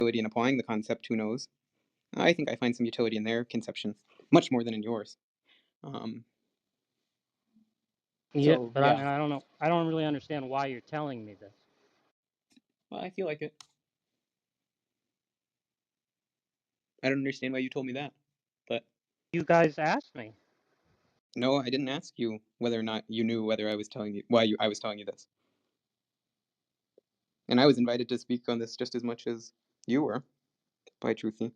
utility in applying the concept, who knows? I think I find some utility in their conception, much more than in yours. Yeah, So, but yeah. I don't know. I don't really understand why you're telling me this. Well, I feel like it. I don't understand why you told me that, but You guys asked me. no, I didn't ask you whether or not you knew whether I was telling you why I was telling you this. And I was invited to speak on this just as much as you were, by Truthy.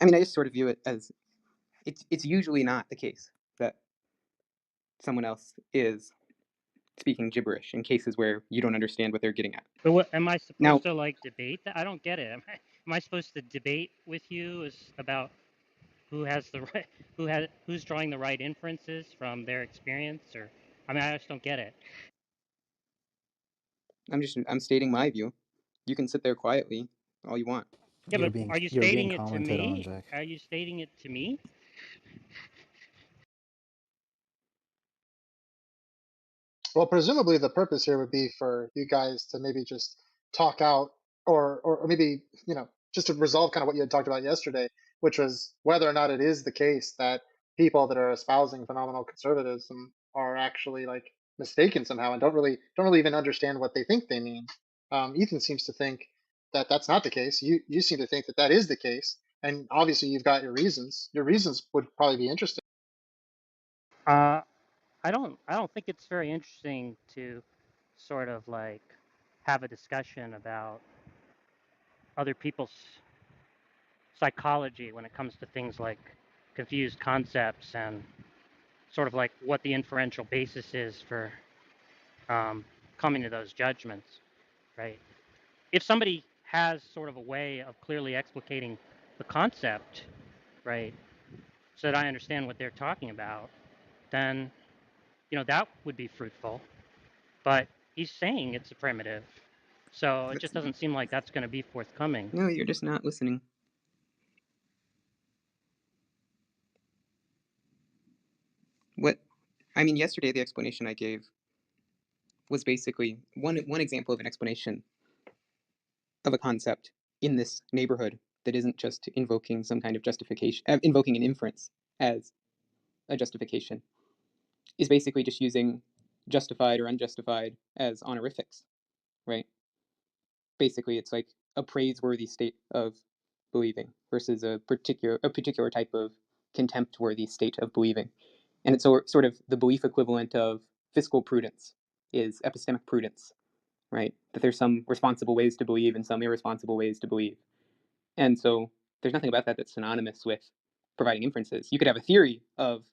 I mean, I just sort of view it as it's usually not the case that someone else is speaking gibberish in cases where you don't understand what they're getting at. But what am I Now, supposed to like debate that? I don't get it. Am I supposed to debate with you about who has the right, who's drawing the right inferences from their experience, or I mean, I just don't get it. I'm stating my view. You can sit there quietly all you want. Yeah, but are you You're being stating it to commented on, me? Jack. Are you stating it to me? Well, presumably the purpose here would be for you guys to maybe just talk out, or maybe just to resolve kind of what you had talked about yesterday, which was whether or not it is the case that people that are espousing phenomenal conservatism are actually like mistaken somehow and don't really even understand what they think they mean. Ethan seems to think that that's not the case. You seem to think that that is the case, and obviously you've got your reasons. Your reasons would probably be interesting. I don't think it's very interesting to sort of like have a discussion about other people's psychology when it comes to things like confused concepts and sort of like what the inferential basis is for coming to those judgments, right? If somebody has sort of a way of clearly explicating the concept, right, so that I understand what they're talking about, then that would be fruitful. But he's saying it's a primitive, so it just doesn't seem like that's going to be forthcoming. No, you're just not listening. Yesterday the explanation I gave was basically one example of an explanation of a concept in this neighborhood that isn't just invoking some kind of justification, invoking an inference as a justification, is basically just using justified or unjustified as honorifics, right? Basically, it's like a praiseworthy state of believing versus a particular type of contempt-worthy state of believing. And it's sort of the belief equivalent of fiscal prudence is epistemic prudence, right? That there's some responsible ways to believe and some irresponsible ways to believe. And so there's nothing about that that's synonymous with providing inferences. You could have a theory of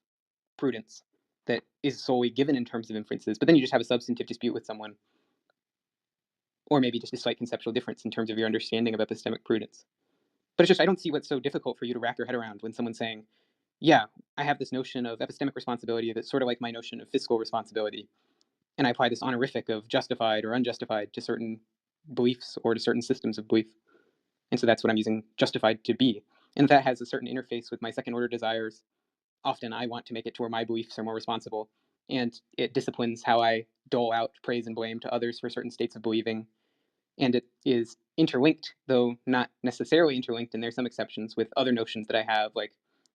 prudence that is solely given in terms of inferences, but then you just have a substantive dispute with someone, or maybe just a slight conceptual difference in terms of your understanding of epistemic prudence. But it's just, I don't see what's so difficult for you to wrap your head around when someone's saying, yeah, I have this notion of epistemic responsibility that's sort of like my notion of fiscal responsibility, and I apply this honorific of justified or unjustified to certain beliefs or to certain systems of belief. And so that's what I'm using justified to be. And that has a certain interface with my second order desires. Often I want to make it to where my beliefs are more responsible, and it disciplines how I dole out praise and blame to others for certain states of believing. And it is interlinked, though not necessarily interlinked, and there's some exceptions, with other notions that I have, like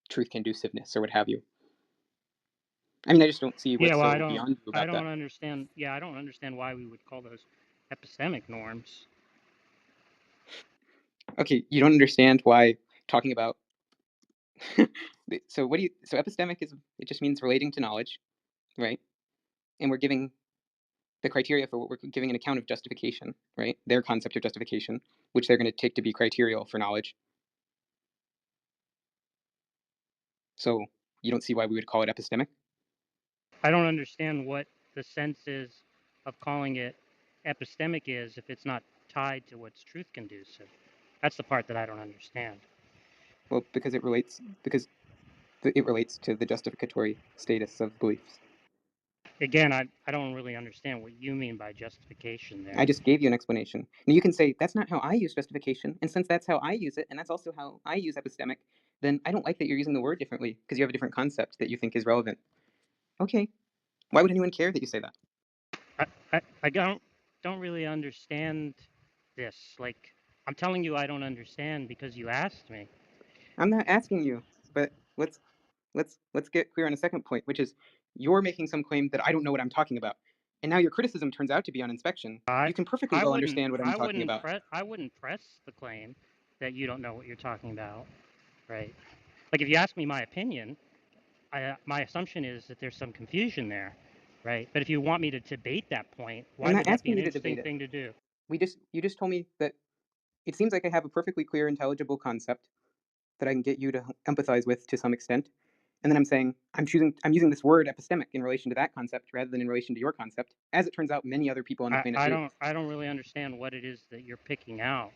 truth conduciveness or what have you. I mean, I just don't see what's so beyond you about that. I don't understand why we would call those epistemic norms. Okay, you don't understand why talking about so epistemic it just means relating to knowledge, right? And we're giving the criteria for what we're giving an account of justification, right? Their concept of justification, which they're going to take to be criterial for knowledge. So you don't see why we would call it epistemic? I don't understand what the sense is of calling it epistemic is if it's not tied to what's truth conducive. That's the part that I don't understand. Well, because it relates to the justificatory status of beliefs. Again, I don't really understand what you mean by justification there. I just gave you an explanation. Now you can say, that's not how I use justification, and since that's how I use it, and that's also how I use epistemic, then I don't like that you're using the word differently, because you have a different concept that you think is relevant. Okay. Why would anyone care that you say that? I don't don't really understand this. Like, I'm telling you I don't understand because you asked me. I'm not asking you, but let's get clear on a second point, which is you're making some claim that I don't know what I'm talking about. And now your criticism turns out to be on inspection. You can perfectly well understand what I'm talking about. I wouldn't press the claim that you don't know what you're talking about, right? Like, if you ask me my opinion, my assumption is that there's some confusion there, right? But if you want me to debate that point, I'm why not would that be asking an you to interesting debate it. thing to do? You just told me that it seems like I have a perfectly clear, intelligible concept that I can get you to empathize with to some extent. And then I'm saying I'm using this word epistemic in relation to that concept rather than in relation to your concept. As it turns out, many other people on the planet do. I don't really understand what it is that you're picking out,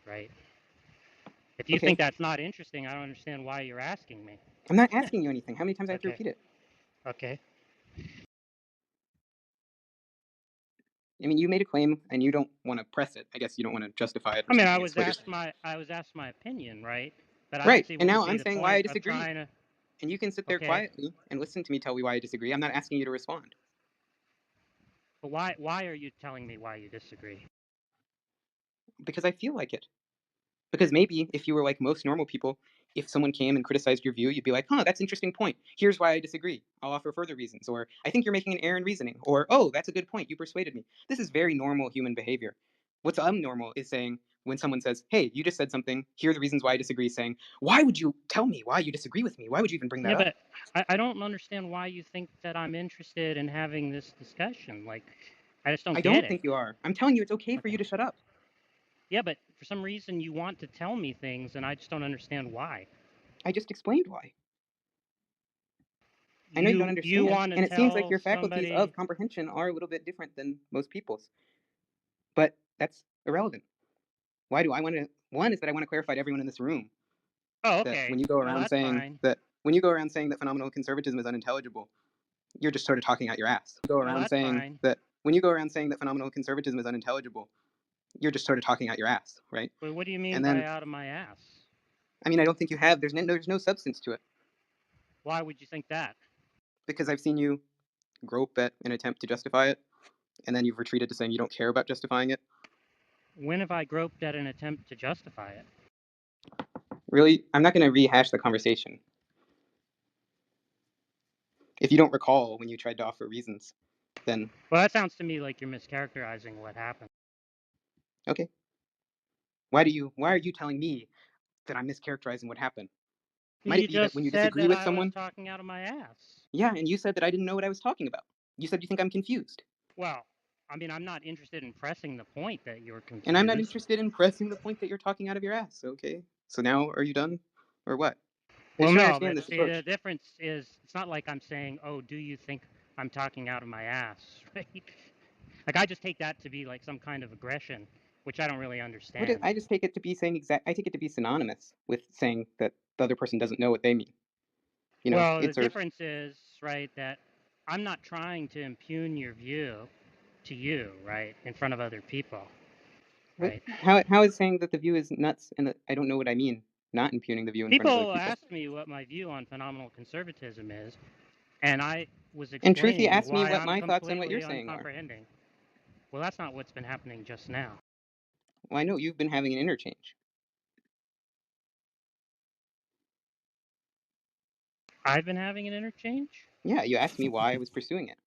right? If you Okay, think that's not interesting, I don't understand why you're asking me. I'm not asking you anything. How many times do I have to Okay. repeat it? Okay. I mean, you made a claim and you don't want to press it. I guess you don't want to justify it or I mean, something. It's what you're saying. I was asked my opinion, right? But I don't Right. see And what now would be I'm the saying why I point of disagree. trying to. And you can sit there Okay. quietly and listen to me tell you why I disagree. I'm not asking you to respond. But why are you telling me why you disagree? Because I feel like it. Because maybe if you were like most normal people, if someone came and criticized your view, you'd be like, huh, that's an interesting point. Here's why I disagree. I'll offer further reasons. Or I think you're making an error in reasoning. Or, oh, that's a good point. You persuaded me. This is very normal human behavior. What's abnormal is saying when someone says, hey, you just said something, here are the reasons why I disagree, saying, why would you tell me why you disagree with me? Why would you even bring that Yeah, up? but I don't understand why you think that I'm interested in having this discussion. Like, I just don't I get don't it. think you are. I'm telling you it's okay for Okay. you to shut up. Yeah, but for some reason you want to tell me things, and I just don't understand why. I just explained why. I know you don't You understand, want to and it seems like tell your faculties somebody. of comprehension are a little bit different than most people's. But that's irrelevant. Why do I want to? One is that I want to clarify to everyone in this room Oh, that okay. Well, that's fine. when you go around saying that phenomenal conservatism is unintelligible, you're just sort of talking out your ass. You go Well, around that's saying fine. that when you go around saying that phenomenal conservatism is unintelligible, you're just sort of talking out your ass, right? But what do you mean And by then, out of my ass? I mean, I don't think you have. There's no substance to it Why would you think that? because I've seen you grope at an attempt to justify it, and then you've retreated to saying you don't care about justifying it. When have I groped at an attempt to justify it? Really, I'm not going to rehash the conversation. If you don't recall when you tried to offer reasons, then Well, that sounds to me like you're mischaracterizing what happened. okay. Why are you telling me that I'm mischaracterizing what happened? Might it You be that when just you said disagree that with I was someone, talking out of my ass. yeah, and you said that I didn't know what I was talking about. You said you think I'm confused. Well, I mean, I'm not interested in pressing the point that you're And I'm not confused. interested in pressing the point that you're talking out of your ass, okay? So now are you done? Or what? I Well, just don't no, understand but this see, the approach. difference is it's not like I'm saying, oh, do you think I'm talking out of my ass, right? Like, I just take that to be like some kind of aggression, which I don't really understand. I just take it to be I take it to be synonymous with saying that the other person doesn't know what they mean. You know, Well, the it's sort of difference is, right, that I'm not trying to impugn your view to you, right, in front of other people, what, right? how is saying that the view is nuts and that I don't know what I mean not impugning the view in front of other People people? ask me what my view on phenomenal conservatism is, and I was And Truthy explaining asked me why what I'm my thoughts on what completely you're saying are. uncomprehending. Well, that's not what's been happening just now. Well, I know you've been having an interchange. I've been having an interchange? Yeah, you asked me why I was pursuing it.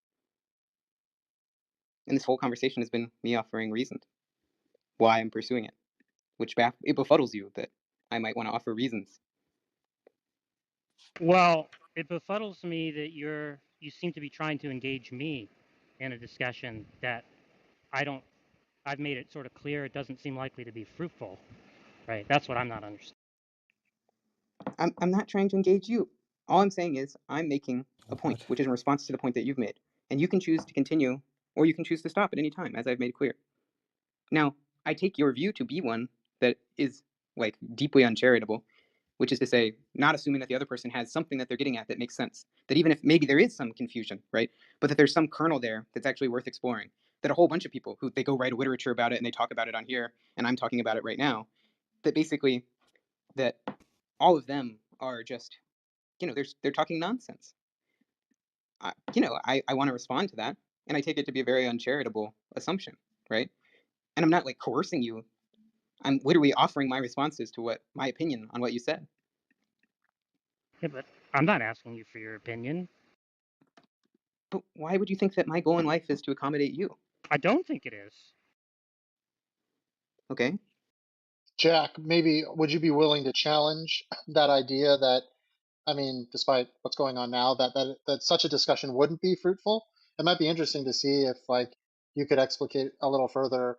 And this whole conversation has been me offering reasons why I'm pursuing it, which it befuddles you that I might want to offer reasons. Well, it befuddles me that you seem to be trying to engage me in a discussion that I don't I've made it sort of clear it doesn't seem likely to be fruitful. Right? That's what I'm not understanding. I'm not trying to engage you. All I'm saying is I'm making a point, What? which is in response to the point that you've made. And you can choose to continue or you can choose to stop at any time, as I've made clear. Now, I take your view to be one that is like deeply uncharitable, which is to say, not assuming that the other person has something that they're getting at that makes sense. That even if maybe there is some confusion, right? But that there's some kernel there that's actually worth exploring. That a whole bunch of people who they go write a literature about it and they talk about it on here, and I'm talking about it right now, that basically that all of them are just, they're talking nonsense. I want to respond to that, and I take it to be a very uncharitable assumption. right? And I'm not like coercing you. I'm literally offering my responses to what my opinion on what you said. Yeah, but I'm not asking you for your opinion. But why would you think that my goal in life is to accommodate you? I don't think it is. Okay. Jack, maybe would you be willing to challenge that idea that, I mean, despite what's going on now, that such a discussion wouldn't be fruitful? It might be interesting to see if like you could explicate a little further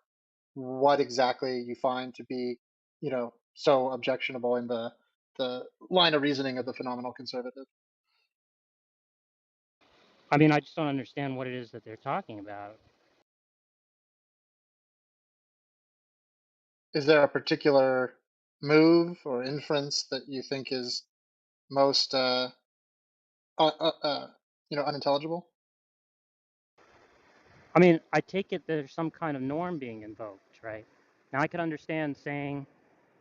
what exactly you find to be, so objectionable in the line of reasoning of the phenomenal conservative. I mean, I just don't understand what it is that they're talking about. Is there a particular move or inference that you think is most, uh, uh, uh, unintelligible? I mean, I take it there's some kind of norm being invoked, right? Now, I could understand saying,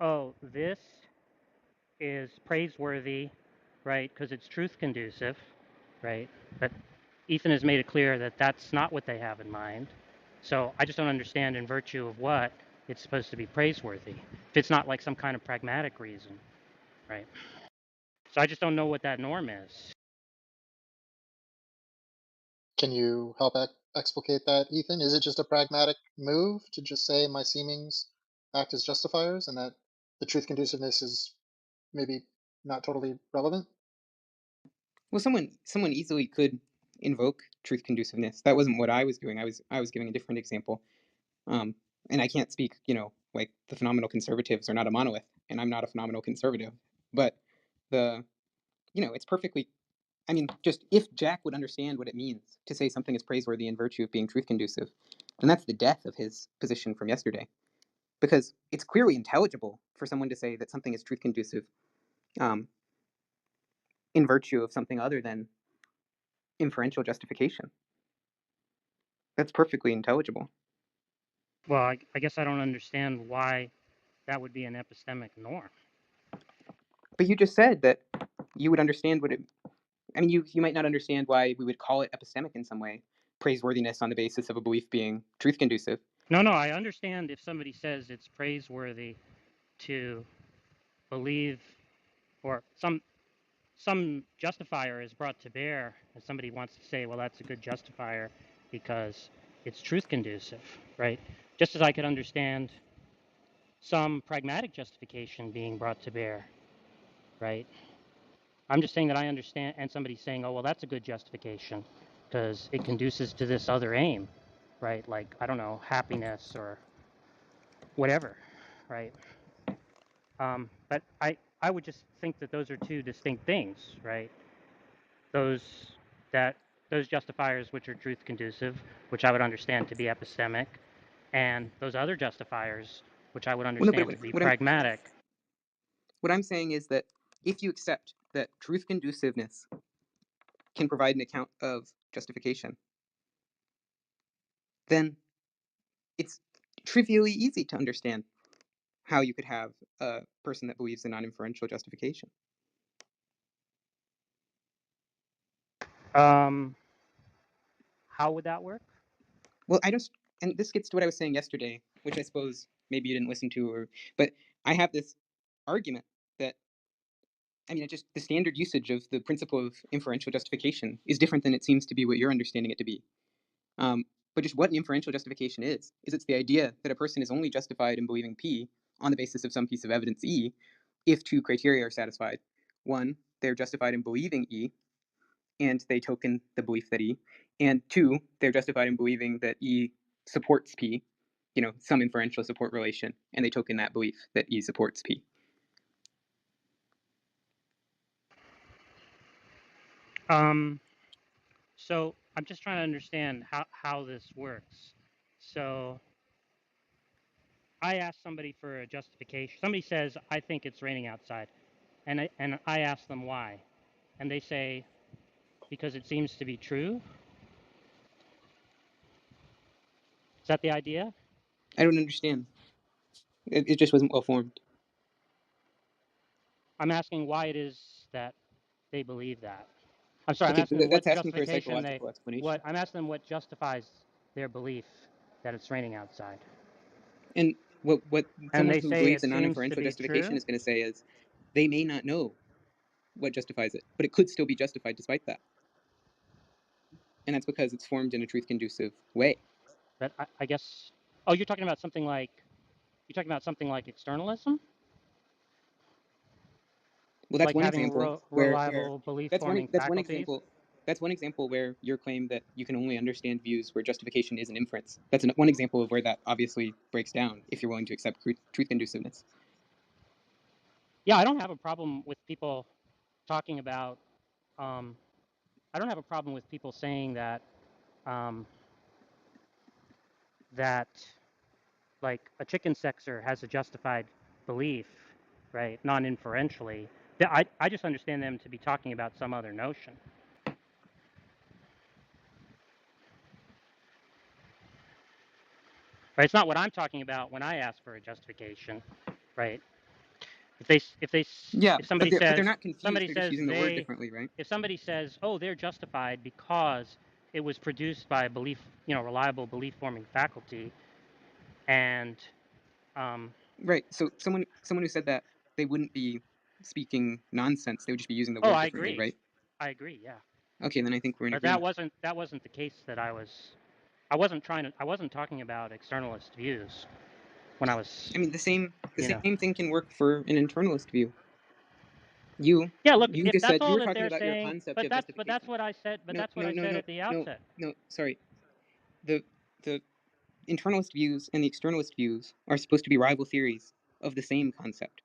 oh, this is praiseworthy, right, because it's truth conducive, right? But Ethan has made it clear that that's not what they have in mind. So I just don't understand in virtue of what it's supposed to be praiseworthy. If it's not like some kind of pragmatic reason, right? So I just don't know what that norm is. Can you help explicate that, Ethan? Is it just a pragmatic move to just say my seemings act as justifiers and that the truth conduciveness is maybe not totally relevant? Well, someone easily could invoke truth conduciveness. That wasn't what I was doing. I was giving a different example. Um, and I can't speak, like the phenomenal conservatives are not a monolith, and I'm not a phenomenal conservative. But the, it's perfectly. I mean, just if Jack would understand what it means to say something is praiseworthy in virtue of being truth conducive, then that's the death of his position from yesterday. Because it's clearly intelligible for someone to say that something is truth conducive um, in virtue of something other than inferential justification. That's perfectly intelligible. Well, I guess I don't understand why that would be an epistemic norm. But you just said that you would understand what it. I mean, you might not understand why we would call it epistemic in some way, praiseworthiness on the basis of a belief being truth conducive. No, I understand if somebody says it's praiseworthy to believe, or some justifier is brought to bear, and somebody wants to say, well, that's a good justifier because it's truth conducive, right? Just as I could understand some pragmatic justification being brought to bear, right? I'm just saying that I understand, and somebody's saying, oh, well, that's a good justification because it conduces to this other aim, right? Like, I don't know, happiness or whatever, right? But I would just think that those are two distinct things, right? Those that those justifiers which are truth conducive, which I would understand to be epistemic, and those other justifiers which I would Well, no, understand but to be what I'm pragmatic. what I'm saying is that if you accept that truth conduciveness can provide an account of justification, then it's trivially easy to understand how you could have a person that believes in non-inferential justification. Um, how would that work? Well, and this gets to what I was saying yesterday, which I suppose maybe you didn't listen to, but I have this argument that, I mean, just the standard usage of the principle of inferential justification is different than it seems to be what you're understanding it to be. Um, but just what an inferential justification is it's the idea that a person is only justified in believing P on the basis of some piece of evidence E if two criteria are satisfied. One, they're justified in believing E, and they token the belief that E. And two, they're justified in believing that E supports P, some inferential support relation, and they token that belief that E supports P. So I'm just trying to understand how this works. So I ask somebody for a justification. Somebody says, I think it's raining outside. And I ask them why. And they say, because it seems to be true. Is that the idea? I don't understand. It just wasn't well formed. I'm asking why it is that they believe that. I'm sorry, I'm Okay, asking them that's what asking for a justification psychological explanation. I'm asking them what justifies their belief. that it's raining outside. And what And someone they who say believes it in seems to non-inferential be justification true. is going to say is they may not know what justifies it, but it could still be justified despite that. And that's because it's formed in a truth-conducive way. But I guess, oh, you're talking about something like externalism, Well, that's like one having example where reliable that's one belief-forming that's one faculties. example that's one example where your claim that you can only understand views where justification is an inference. That's one example of where that obviously breaks down if you're willing to accept truth conduciveness. Yeah, I don't have a problem with people talking about. I don't have a problem with people saying that um, that like a chicken sexer has a justified belief, right? Non-inferentially. I just understand them to be talking about some other notion. Right? It's not what I'm talking about when I ask for a justification, right? Yeah, If somebody but they're says not confused. They're just using the word differently, right? if somebody says, oh, they're justified because it was produced by a reliable belief forming faculty, and Right. So someone who said that, they wouldn't be speaking nonsense. They would just be using the oh, word I differently, agree, right? yeah. Okay, then I think we're in But agreement. that wasn't the case that I wasn't talking about externalist views when I was, I mean, the same you know. thing can work for an internalist view. You Yeah, look, if just that's said you all were that talking they're about your saying, concept of but that's justification. what I said, No, that's what I said at the outset. no. Sorry. The internalist views and the externalist views are supposed to be rival theories of the same concept.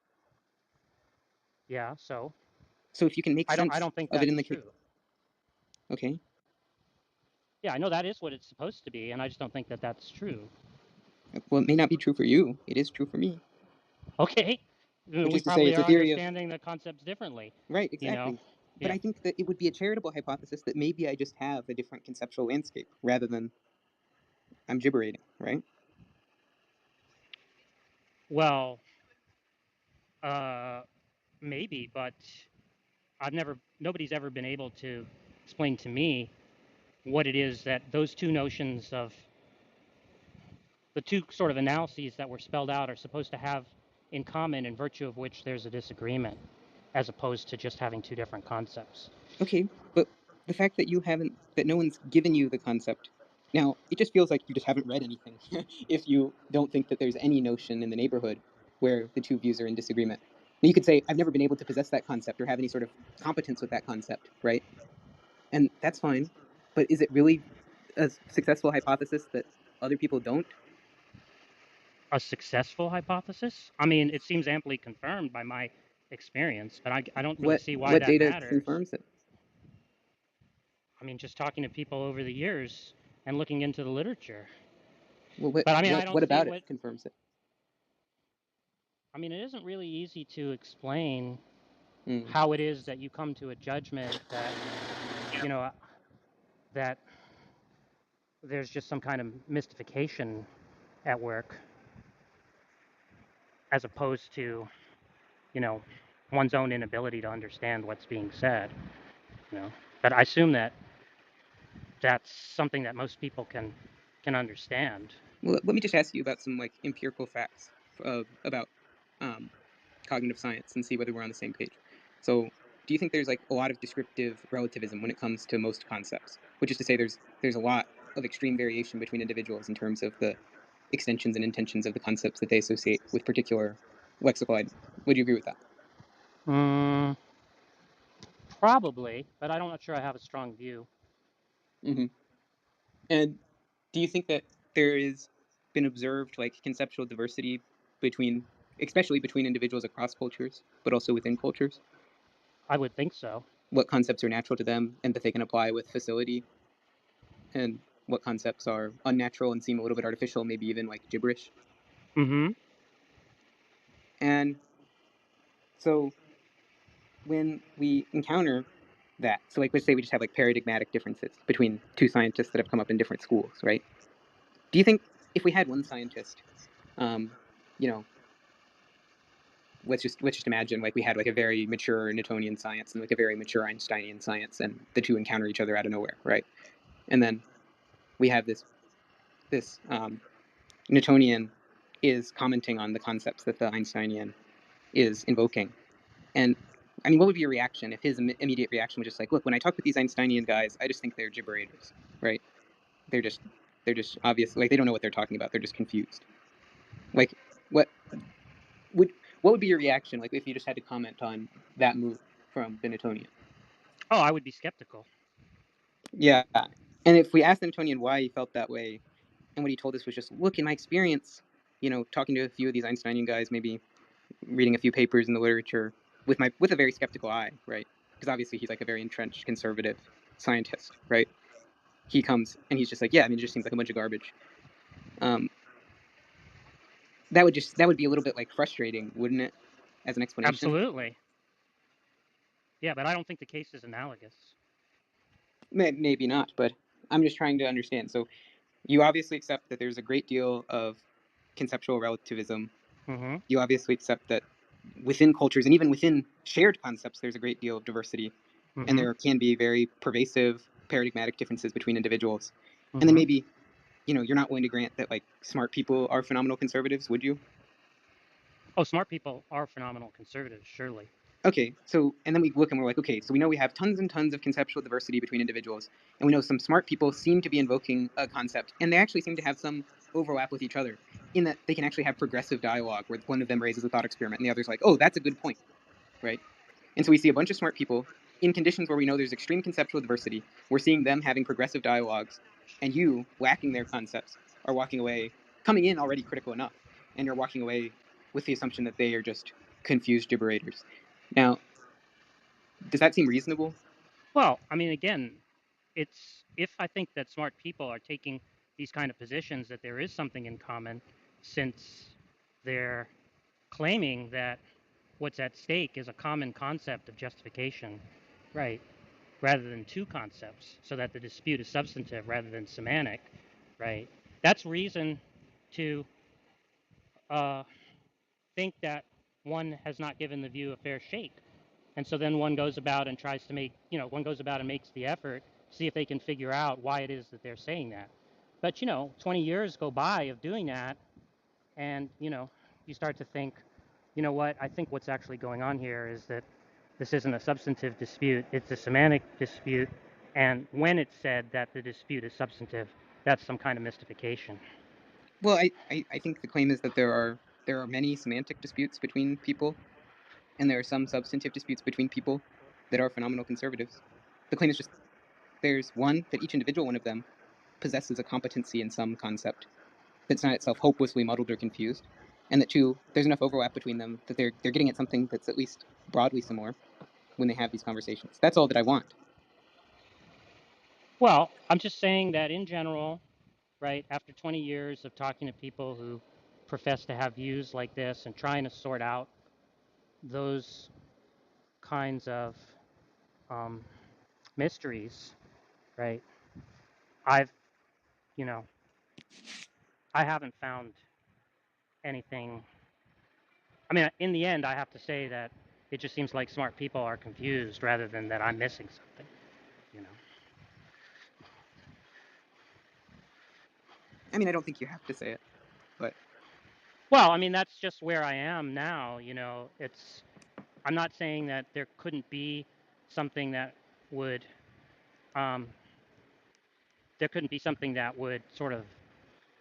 Yeah, so So if you can make I sense don't think of it in that's the case, true. okay. Yeah, I know that is what it's supposed to be, and I just don't think that that's true. Well, it may not be true for you. It is true for me. Okay, Which we is to say, probably it's a are theory of understanding the concepts differently. right, You know, exactly. But yeah. I think that it would be a charitable hypothesis that maybe I just have a different conceptual landscape rather than I'm gibberating, right? Well, maybe, but nobody's ever been able to explain to me what it is that those two notions of the two sort of analyses that were spelled out are supposed to have in common, in virtue of which there's a disagreement, as opposed to just having two different concepts. Okay, but the fact that that no one's given you the concept, now it just feels like you just haven't read anything if you don't think that there's any notion in the neighborhood where the two views are in disagreement. Now, you could say, I've never been able to possess that concept or have any sort of competence with that concept, right? And that's fine. But is it really a successful hypothesis that other people don't? A successful hypothesis? I mean, it seems amply confirmed by my experience, but I don't really see why What that data matters. confirms it? I mean, just talking to people over the years and looking into the literature. Well, But I mean, I don't what see about it what. confirms it? I mean, it isn't really easy to explain Mm. how it is that you come to a judgment that, you know, that there's just some kind of mystification at work, as opposed to, you know, one's own inability to understand what's being said. You know, but I assume that that's something that most people can understand. Well, let me just ask you about some like empirical facts about cognitive science and see whether we're on the same page. So, do you think there's like a lot of descriptive relativism when it comes to most concepts? Which is to say, there's a lot of extreme variation between individuals in terms of the extensions and intentions of the concepts that they associate with particular lexical items. Would you agree with that? Mm, probably, but I'm not sure I have a strong view. Mm-hmm. And do you think that there is been observed like conceptual diversity between, especially between individuals across cultures, but also within cultures? I would think so. What concepts are natural to them and that they can apply with facility, and what concepts are unnatural and seem a little bit artificial, maybe even like gibberish. Mm-hmm. And so when we encounter that, so like let's say we just have like paradigmatic differences between two scientists that have come up in different schools, right? Do you think if we had one scientist, um, you know, let's just imagine like we had like a very mature Newtonian science and like a very mature Einsteinian science, and the two encounter each other out of nowhere, right? And then we have this Newtonian is commenting on the concepts that the Einsteinian is invoking. And I mean, what would be your reaction if his immediate reaction was just like, look, when I talk with these Einsteinian guys, I just think they're gibberators, right? They're just obviously, like, they don't know what they're talking about. They're just confused. Like, what would be your reaction, like, if you just had to comment on that move from the Newtonian? Oh, I would be skeptical. Yeah. And if we asked the Newtonian why he felt that way, and what he told us was just, look, in my experience, talking to a few of these Einsteinian guys, maybe reading a few papers in the literature with a very skeptical eye, right? Because obviously he's like a very entrenched conservative scientist, right? He comes and he's just like, yeah, I mean, it just seems like a bunch of garbage. That would be a little bit like frustrating, wouldn't it, as an explanation? Absolutely. Yeah, but I don't think the case is analogous. Maybe not, but I'm just trying to understand. So you obviously accept that there's a great deal of conceptual relativism. Mm-hmm. You obviously accept that within cultures and even within shared concepts, there's a great deal of diversity, and Mm-hmm. there can be very pervasive paradigmatic differences between individuals. And then Mm-hmm. maybe, you're not willing to grant that, like, smart people are phenomenal conservatives, would you? Oh, smart people are phenomenal conservatives, surely. Okay, so, and then we look and we're like, okay, so we know we have tons and tons of conceptual diversity between individuals, and we know some smart people seem to be invoking a concept, and they actually seem to have some overlap with each other, in that they can actually have progressive dialogue where one of them raises a thought experiment and the other's like, oh, that's a good point, right? And so we see a bunch of smart people in conditions where we know there's extreme conceptual diversity. We're seeing them having progressive dialogues, and you, lacking their concepts, are walking away, coming in already critical enough, and you're walking away with the assumption that they are just confused gibberators. Now, does that seem reasonable? Well, I mean, again, it's if I think that smart people are taking these kind of positions that there is something in common, since they're claiming that what's at stake is a common concept of justification, right? Rather than two concepts, so that the dispute is substantive rather than semantic, right? That's reason to think that one has not given the view a fair shake. And so then one goes about and tries to make, one goes about and makes the effort, see if they can figure out why it is that they're saying that. But, 20 years go by of doing that, and, you start to think, you know what, I think what's actually going on here is that this isn't a substantive dispute, it's a semantic dispute. And when it's said that the dispute is substantive, that's some kind of mystification. Well, I think the claim is that there are many semantic disputes between people, and there are some substantive disputes between people that are phenomenal conservatives. The claim is just there's one that each individual one of them possesses a competency in some concept that's not itself hopelessly muddled or confused, and that two, there's enough overlap between them that they're getting at something that's at least broadly similar when they have these conversations. That's all that I want. Well, I'm just saying that in general, right, after 20 years of talking to people who profess to have views like this and trying to sort out those kinds of um, mysteries, right, I've, you know, I haven't found anything. I mean, in the end, I have to say that it just seems like smart people are confused rather than that I'm missing something, you know. I mean, I don't think you have to say it, but Well, I mean, that's just where I am now, I'm not saying that there couldn't be something that would, um, there couldn't be something that would sort of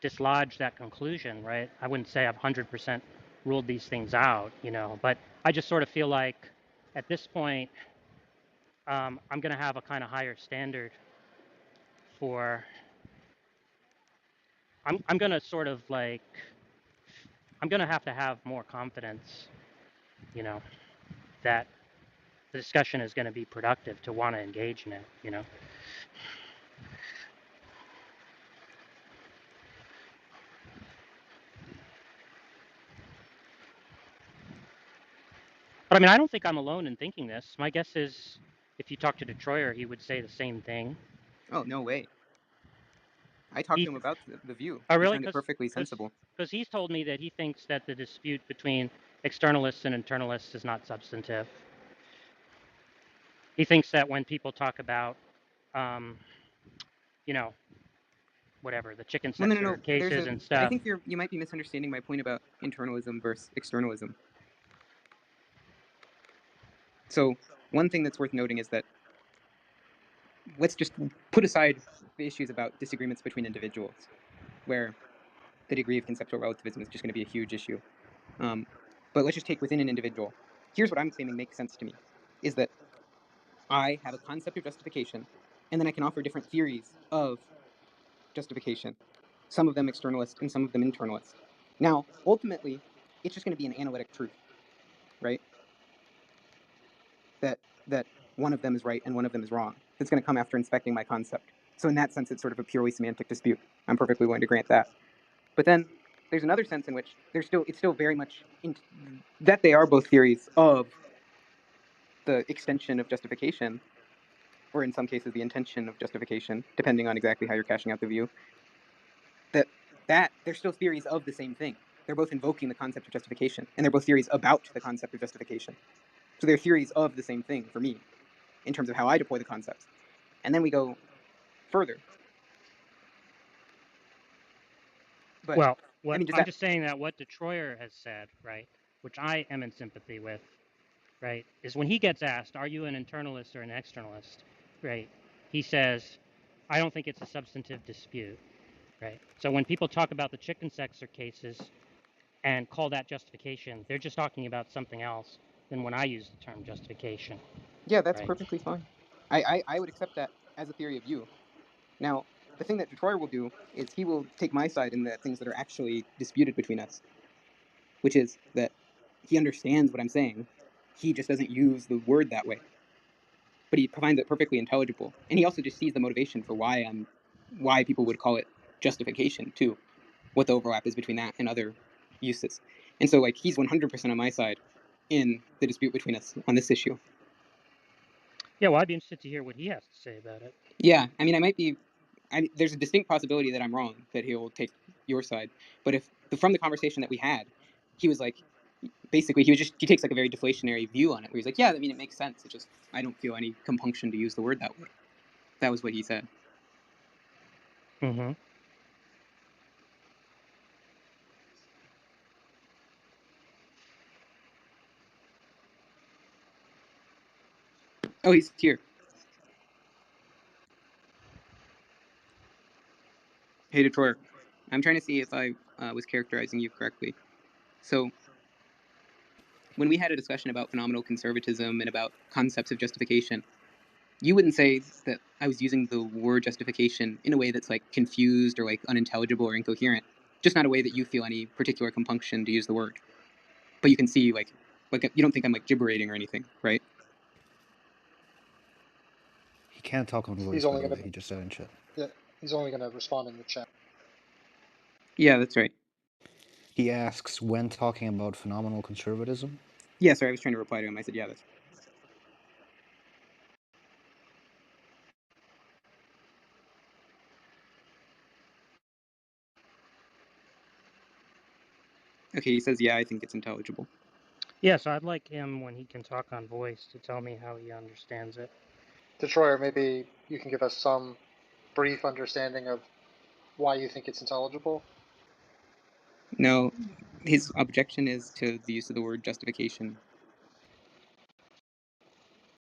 dislodge that conclusion, right? I wouldn't say I've 100% ruled these things out, but I just sort of feel like at this point, I'm going to have a kind of higher standard for, I'm going to sort of like, I'm going to have more confidence, you know, that the discussion is going to be productive to want to engage in it. But I mean, I don't think I'm alone in thinking this. My guess is if you talk to Detroyer, he would say the same thing. oh, no way. I talked He, to him about the view. oh, He really? found it perfectly sensible. Because he's told me that he thinks that the dispute between externalists and internalists is not substantive. He thinks that when people talk about, um, you know, whatever, the chicken Well, no. sexer cases and I stuff. think you might be misunderstanding my point about internalism versus externalism. So one thing that's worth noting is that let's just put aside the issues about disagreements between individuals, where the degree of conceptual relativism is just going to be a huge issue. But let's just take within an individual. Here's what I'm claiming makes sense to me, is that I have a concept of justification, and then I can offer different theories of justification, some of them externalist and some of them internalist. Now, ultimately, it's just going to be an analytic truth, right? That one of them is right and one of them is wrong. That's going to come after inspecting my concept. So in that sense, it's sort of a purely semantic dispute. I'm perfectly willing to grant that. But then there's another sense in which it's still very much that they are both theories of the extension of justification, or in some cases the intention of justification, depending on exactly how you're cashing out the view. That they're still theories of the same thing. They're both invoking the concept of justification, and they're both theories about the concept of justification. So they're theories of the same thing for me, in terms of how I deploy the concepts. And then we go further. But Well, I mean, I'm just saying that what Detroyer has said, right, which I am in sympathy with, right, is when he gets asked, are you an internalist or an externalist, right, he says, I don't think it's a substantive dispute, right? So when people talk about the chicken sexer cases and call that justification, they're just talking about something else than when I use the term justification, yeah, that's right? perfectly fine. I would accept that as a theory of you. Now, the thing that Detroyer will do is he will take my side in the things that are actually disputed between us, which is that he understands what I'm saying. He just doesn't use the word that way, but he finds it perfectly intelligible. And he also just sees the motivation for why people would call it justification too, what the overlap is between that and other uses. And so like he's 100% on my side in the dispute between us on this issue. Yeah, well, I'd be interested to hear what he has to say about it. Yeah, I mean, there's a distinct possibility that I'm wrong, that he'll take your side. But if from the conversation that we had, he was like, basically, he takes like a very deflationary view on it, where he's like, yeah, I mean, it makes sense. It's just I don't feel any compunction to use the word that way. That was what he said. Mm-hmm. Oh, he's here. Hey, Detroit. I'm trying to see if I was characterizing you correctly. So when we had a discussion about phenomenal conservatism and about concepts of justification, you wouldn't say that I was using the word justification in a way that's like confused or like unintelligible or incoherent. Just not a way that you feel any particular compunction to use the word. But you can see like you don't think I'm like gibberating or anything, right? He can't talk on voice, He's by only the gonna way. He just said in chat. yeah, he's only gonna respond in the chat. Yeah, that's right. He asks, when talking about phenomenal conservatism, Yeah, sorry, I was trying to reply to him. I said, yeah, that's okay. He says, yeah, I think it's intelligible. Yeah, so I'd like him, when he can talk on voice, to tell me how he understands it. Detroit, maybe you can give us some brief understanding of why you think it's intelligible. No, his objection is to the use of the word justification